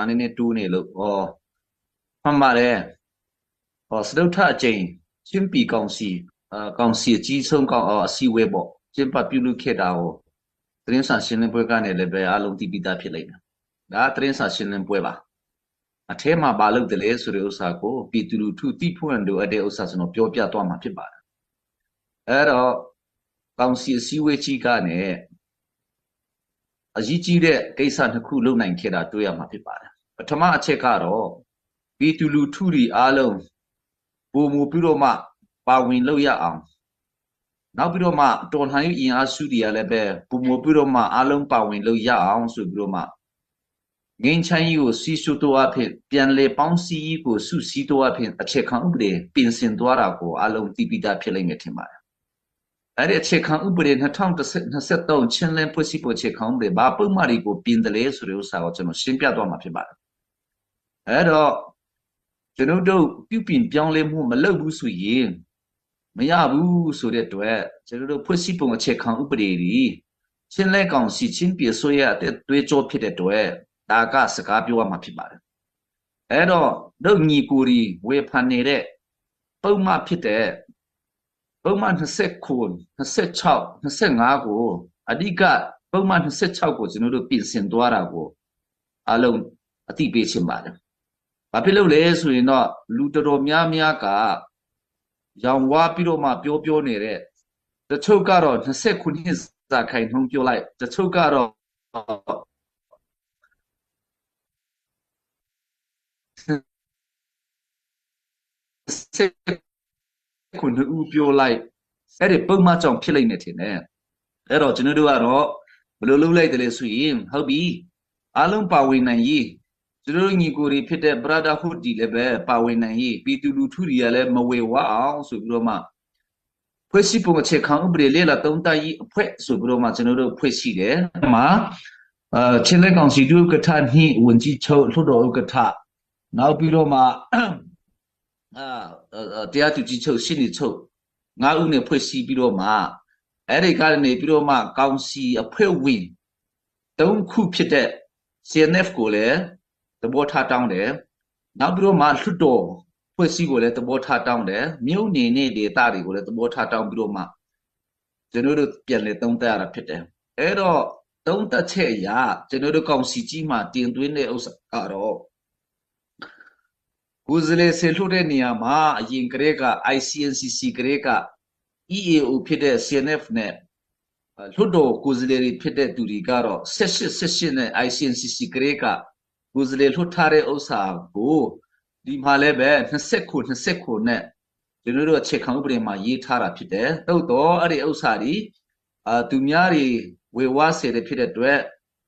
နည်းနည်းတိုးနေလို့မှန်ပါတယ်စတုထအကြိမ်ချင်းပီကောင်စီကောင်စီအကြီးဆုံးအစည်းအဝေးပေါ့ကျင်းပပြုလုပ်ခဲ့တာကိုသတင်းစာရှင်းလင်းပွဲကနေလည်းပဲအားလုံးသိပြီးသားဖြစ်လိမ့်မယ်ဒါသတင်းစာရှင်းလင်းပွဲပါအထဲမှာဘာလုပ်တယ်လဲဆိုတဲ့ဥစ္စာကိုပြည်သူလူထုသိဖွင့်လို့တဲ့ဥစ္စာကျွန်တော်ပြောပြသွားမှာဖြစ်ပါတယ်အဲ့တော့ကောင်စီအစည်းအဝေးကြီးကနေအရေးကြီးတဲ့ကိစ္စတစ်ခုလုပ်နိုင်ခဲ့တာတွေ့ရမှာဖြစ်ပါတယ်ပထမအချက်ကတော့ပြည်သူလူထုတွေအားလုံးပုံမူပြီးတော့မှပါဝင်လို့ရအောင်နောက်ပြီးတော့မှတော်လှန်ရေးအင်အားစုတွေကလည်းပဲပုံမူပြီးတော့မှအားလုံးပါဝင်လို့ရအောင်ဆိုပြီးတော့မှငင်းချမ်းကြီးကိုစီစုတော့အဖြစ်ပြန်လေပေါင်းစည်းကြီးကိုစုစည်းတော့အဖြစ်အခြေခံဥပဒေပြင်ဆင်သွားတာကိုအားလုံးသိပြီးသားဖြစ်လိမ့်မယ်ထင်ပါတယ်အဲ့ဒီအခြေခံဥပဒေ2023ချင်းလင်းဖွဲ့စည်းပုံအခြေခံဥပဒေဘာပုံမှန်တွေကိုပြင်တယ်လဲဆိုတဲ့ဥစ္စာကိုကျွန်တော်ရှင်းပြသွားမှာဖြစ်ပါတယ်အဲ့တော့ကျွန်တော်တို့ပြုပြင်ပြောင်းလဲမှုမလုပ်ဘူးဆိုရင်မရဘူးဆိုတဲ့အတွက်ကျွန်တော်တို့ဖွဲ့စည်းပုံအခြေခံဥပဒေကြီးချင်းလဲကောင်စီချင်းပြဆိုရတဲ့တွေးကြောဖြစ်တဲ့အတွက်ဒါကစကားပြောရမှာဖြစ်ပါတယ်အဲ့တော့တို့ညီကိုရီဝေဖန်နေတဲ့ပုံမှန်ဖြစ်တဲ့ပုံမှန်29 26 25ကိုအဓိကပုံမှန်26ကိုကျွန်တော်တို့ပြင်ဆင်သွားတာကိုအလုံးအသိပေးချင်ပါတယ်ဘာဖြစ်လို့လဲဆိုရင်တော့လူတော်တော်များများကရောင်ဝါပြီးတော့မှပြောနေတဲ့တချို့ကတော့29စာခိုင်နှုန်းပြောလိုက်တချို့ကတော့ခုနှစ်ဦးပြောလိုက်အဲ့ဒီပုံမှန်ကြောင့်ဖြစ်လိမ့်မယ်ထင်တယ်အဲ့တော့ကျွန်တော်တို့ကတော့ဘယ်လိုလုပ်လိုက်တယ်လဲဆိုရင်ဟုတ်ပြီအားလုံးပါဝင်နိုင်ရေးကျွန်တော်ညီကိုတွေဖြစ်တဲ့ brotherhood ဒီလည်းပဲပါဝင်နိုင်ရေးပြည်သူလူထုတွေကလည်းမဝေဝါအောင်ဆိုပြီးတော့မှဖွဲ့စည်းပုံအခြေခံဥပဒေလေးလာသုံးသပ်ရေးအဖွဲ့ဆိုပြီးတော့မှကျွန်တော်တို့ဖွဲ့စည်းတယ်အဲ့မှာချင်းလက်ကောင်စီဒုဥက္ကဋ္ဌနှင့်ဝန်ကြီးချုပ်လွှတ်တော်ဥက္ကဋ္ဌနောက်ပြီးတော့မှတရားသူကြီးချုပ်ရှင်းနေချုပ်9ဦးနဲ့ဖွဲ့စည်းပြီးတော့မှအဲ့ဒီကနေပြီးတော့မှကောင်စီအဖွဲ့ဝင်3ခုဖြစ်တဲ့ CNF ကိုလည်းသဘောထားတောင်းတယ်နောက်ပြီးတော့မှလွှတ်တော်ဖွဲ့စည်းကိုလည်းသဘောထားတောင်းတယ်မြို့နယ်နဲ့ဒေသတွေကိုလည်းသဘောထားတောင်းပြီးတော့မှကျွန်တော်တို့ပြန်လည်သုံးသပ်ရတာဖြစ်တယ်အဲ့တော့သုံးသပ်ချက်အရကျွန်တော်တို့ကောင်စီကြီးမှာတင်သွင်းတဲ့ဥစ္စာကတော့ကိုယ်စားလှယ်ဆေလွှတ်တဲ့နေရာမှာအရင်ကတည်းက ICNCC ကတည်းက EAO ဖြစ်တဲ့ CNF နဲ့လွှတ်တော်ကိုယ်စားလှယ်တွေဖြစ်တဲ့သူတွေကတော့18နဲ့ ICNCC ကတည်းကကိုယ်စားလှယ်လွှတ်ထားတဲ့ဥစ္စာကိုဒီမှာလည်းပဲ29နဲ့ကျွန်တော်တို့အခြေခံဥပဒေမှာရေးထားတာဖြစ်တယ်။သို့တော့အဲ့ဒီဥစ္စာတွေသူများတွေဝေဝါးစေတဲ့ဖြစ်တဲ့အတွက်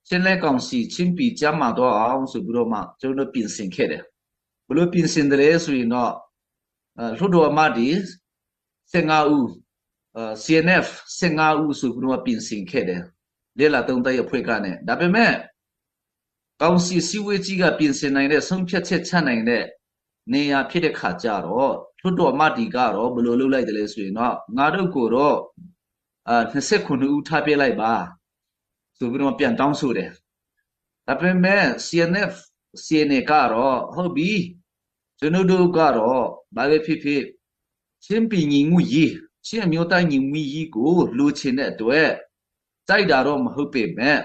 ချင်းလဲကောင်စီချင်းပီကြမှာတော့အောင်ဆိုပြီးတော့မှကျွန်တော်တို့ပြင်ဆင်ခဲ့တယ်။ဘလို့ပြင်ဆင်တယ်ဆိုရင်တော့လွှတ်တော်အမတ်တွေ15ဦး CNF 15ဦးဆိုပြီးတော့ပြင်ဆင်ခဲ့တယ်။လေလာသုံးသပ်ရဖွဲ့ကနေဒါပေမဲ့ကောင်စီစည်းဝေးကြီးကပြင်ဆင်နိုင်တဲ့ဆုံးဖြတ်ချက်ချနိုင်တဲ့နေရာဖြစ်တဲ့ခါကျတော့လွှတ်တော်အမတ်တွေကတော့ဘယ်လိုလုပ်လိုက်တယ်လဲဆိုရင်တော့ငါတို့ကိုတော့29ဦးထားပြလိုက်ပါဆိုပြီးတော့ပြန်တောင်းဆိုတယ်ဒါပေမဲ့ CNF CNA ကတော့ဟုတ်ပြီကျွန်တော်တို့ကတော့ဘာပဲဖြစ်ဖြစ်ချင်းပင်ညီမှုရေးချင်းအမျိုးသားညီမှုရေးကိုလိုချင်တဲ့အတွက်တိုက်တာတော့မဟုတ်ပေမဲ့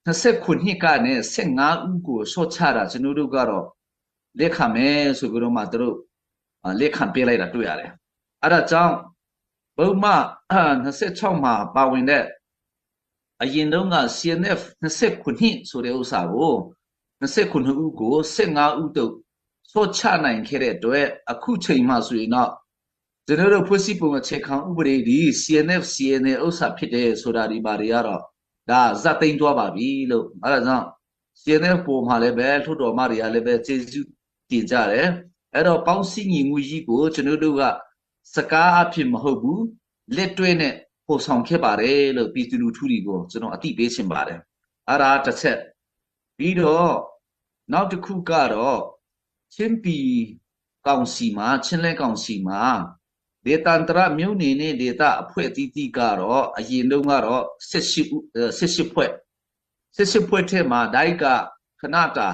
29ကနေ15ဦးကိုဆော့ချတာကျွန်တော်တို့ကတော့လက်ခံမယ်ဆိုပြီးတော့မှတို့လက်ခံပေးလိုက်တာတွေ့ရတယ်အဲ့ဒါကြောင့်ဘုံမှ26မှာပါဝင်တဲ့အရင်တုန်းက CNF 29ဆိုတဲ့ဥစ္စာကို29ဦးကို15ဦးတို့ဆော့ချနိုင်ခဲ့တဲ့အတွက်အခုချိန်မှဆိုရင်တော့ကျွန်တော်တို့ဖွဲ့စည်းပုံအခြေခံဥပဒေဒီ CNF CNA ဥစ္စာဖြစ်တယ်ဆိုတာဒီပါတွေကတော့ဒါဇတ်သိမ်းသွားပါပြီလို့အဲ့ဒါကြောင့် CNF ပုံမှာလည်းပဲလွှတ်တော်မတွေကလည်းပဲကျေးဇူးတင်ကြတယ်အဲ့တော့ပေါင်းစည်းညီမှုကြီးကိုကျွန်တော်တို့ကစကားအဖြစ်မဟုတ်ဘူးလက်တွဲနဲ့ပို့ဆောင်ခဲ့ပါတယ်လို့ပြည်သူလူထုတွေကိုကျွန်တော်အသိပေးချင်ပါတယ်အဲ့ဒါတစ်ချက်ပြီးတော့နောက်တစ်ခုကတော့ချင်းပီကောင်စီမှာချင်းလဲကောင်စီမှာဒေသန္တရမြို့နယ်နဲ့ဒေသအဖွဲ့အသီးသီးကတော့အရင်တုန်းကတော့18ဖွဲ့ထဲမှာဒိုက်ကခဏတာ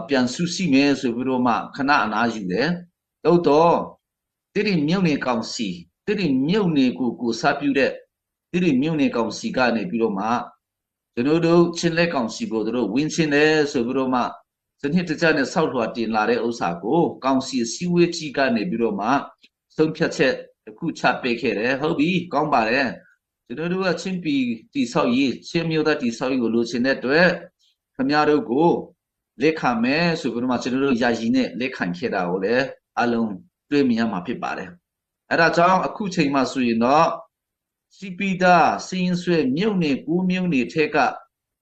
ပြန်စုစည်းမယ်ဆိုပြီးတော့မှခဏအနားယူတယ်သို့တော့တိမြုပ်နေကောင်စီတိမြုပ်နေကိုစားပြုတဲ့တိမြုပ်နေကောင်စီကနေပြီးတော့မှကျွန်တော်တို့ချင်းလက်ကောင်စီကိုတို့ဝင်းချင်းတယ်ဆိုပြီးတော့မှစနစ်တကျနဲ့ဆောက်ထွာတင်လာတဲ့ဥစ္စာကိုကောင်စီစည်းဝေးကြီးကနေပြီးတော့မှဆုံးဖြတ်ချက်တစ်ခုချပေးခဲ့တယ်ဟုတ်ပြီကောင်းပါတယ်ကျွန်တော်တို့ကချင်းပြည်တိဆောက်ရေးချင်းမျိုးသားတိဆောက်ရေးကိုလိုချင်တဲ့အတွက်ခင်ဗျားတို့ကိုလက်ခံမယ်ဆိုပြီးတော့မှကျွန်တော်တို့ယာယီနဲ့လက်ခံခဲ့တာကိုလည်းအလုံးတွေ့မြင်ရမှာဖြစ်ပါတယ်အဲ့ဒါကြောင့်အခုချိန်မှဆိုရင်တော့စီပီတာစီရင်ဆွဲမြုပ်နေ9မြုပ်နေထက်က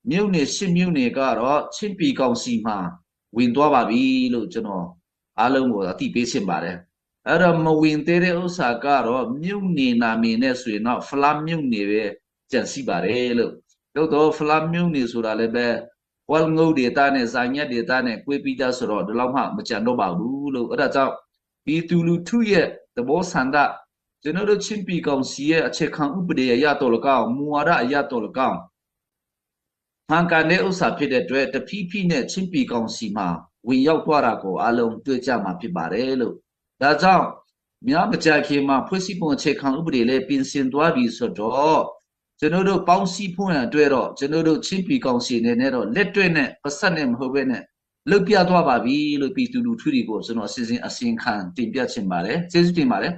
မြုပ်နေ10မြုပ်နေကတော့ချင်းပြည်ကောင်စီမှာဝင်သွားပါပြီလို့ကျွန်တော်အားလုံးကိုအသိပေးချင်ပါတယ်အဲ့တော့မဝင်သေးတဲ့ဥစ္စာကတော့မြုပ်နေနာမည်နဲ့ဆိုရင်တော့ဖလားမြုပ်နေပဲကြံစီပါတယ်လို့တော့ဖလားမြုပ်နေဆိုတာလည်းပဲဝလငုတ်ဒေတာနဲ့ဇာညက်ဒေတာနဲ့ကွေးပြီးသားဆိုတော့ဒီလောက်မှမကြံတော့ပါဘူးလို့အဲ့ဒါကြောင့်ဒီတူလူထုရဲ့သဘောဆန္ဒကျွန်တော်တို့ချင်းပြည်ကောင်စီရဲ့အခြေခံဥပဒေအရတော်လကောက်မူဝါဒအရတော်လကောက်ဟန်ကန်တဲ့ဥစ္စာဖြစ်တဲ့အတွက်တဖြည်းဖြည်းနဲ့ချင်းပြည်ကောင်စီမှာဝင်ရောက်သွားတာကိုအလုံးတွေ့ကြမှာဖြစ်ပါတယ်လို့ဒါကြောင့်များမကြခင်မှာဖွဲ့စည်းပုံအခြေခံဥပဒေလေးပြင်ဆင်သွားပြီဆိုတော့ကျွန်တော်တို့ပေါင်းစည်းဖို့ရန်အတွက်တော့ကျွန်တော်တို့ချင်းပြည်ကောင်စီနေနဲ့တော့လက်တွေ့နဲ့ပတ်သက်နဲ့မဟုတ်ဘဲနဲ့လုတ်ပြသွားပါပြီလို့ပြည်သူလူထုတွေကိုကျွန်တော်အစဉ်ခံတင်ပြချင်ပါတယ်ကျေးဇူးတင်ပါတယ်